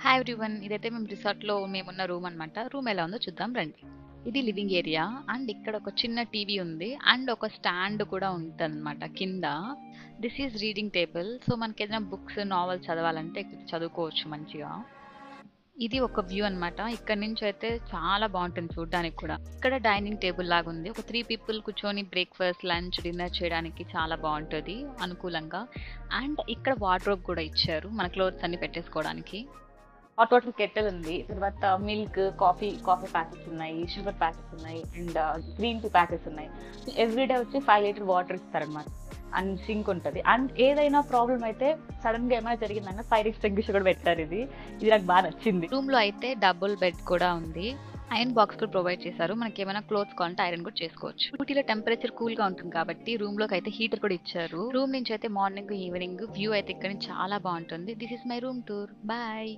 Hi everyone. ఇదైతే మేము రిసార్ట్‌లో మేమున్న రూమ్ అనమాట. రూమ్ ఎలా ఉందో చూద్దాం రండి. ఇది లివింగ్ ఏరియా అండ్ ఇక్కడ ఒక చిన్న టీవీ ఉంది అండ్ ఒక స్టాండ్ కూడా ఉంటదనమాట కింద. This is reading table. So మనకేదైనా బుక్స్, నావెల్స్ చదవాలంటే ఇక్కడ చదువుకోవచ్చు మంచిగా. ఇది ఒక వ్యూ అన్నమాట. ఇక్కడ నుంచి అయితే చాలా బాగుంటుంది చూడడానికి కూడా. ఇక్కడ డైనింగ్ టేబుల్ లాగా ఉంది. ఒక 3 పీపుల్ కూర్చొని బ్రేక్‌ఫాస్ట్, లంచ్, డిన్నర్ చేయడానికి చాలా బాగుంటది అనుకూలంగా. అండ్ ఇక్కడ వార్డ్‌రోబ్ కూడా ఇచ్చారు. మన క్లోత్స్ అన్ని పెట్టేసుకోవడానికి. హాట్ వాటర్ కెటిల్ ఉంది. తర్వాత మిల్క్, కాఫీ ప్యాకెట్స్ ఉన్నాయి, షుగర్ ప్యాకెట్స్ ఉన్నాయి అండ్ గ్రీన్ టీ ప్యాకెట్స్ ఉన్నాయి. ఎవ్రీడే వచ్చి 5 లీటర్ వాటర్ ఇస్తారనమాట. అండ్ సింక్ ఉంటది. అండ్ ఏదైనా ప్రాబ్లమ్ అయితే సడన్ గా ఏమైనా జరిగిందన్న ఫైర్ ఎక్స్టింగ్విషర్ కూడా పెట్టారు. ఇది నాకు బాగా నచ్చింది. రూమ్ లో అయితే డబుల్ బెడ్ కూడా ఉంది. ఐరన్ బాక్స్ కూడా ప్రొవైడ్ చేశారు. మనకి ఏమైనా క్లోత్స్ కావాలంటే ఐరన్ కూడా చేసుకోవచ్చు. ఊటీలో టెంపరేచర్ కూల్ గా ఉంటుంది కాబట్టి రూమ్ లోకి అయితే హీటర్ కూడా ఇచ్చారు. రూమ్ నుంచి అయితే మార్నింగ్, ఈవినింగ్ వ్యూ అయితే ఇక్కడ నుంచి చాలా బాగుంటుంది. This is my room tour. Bye.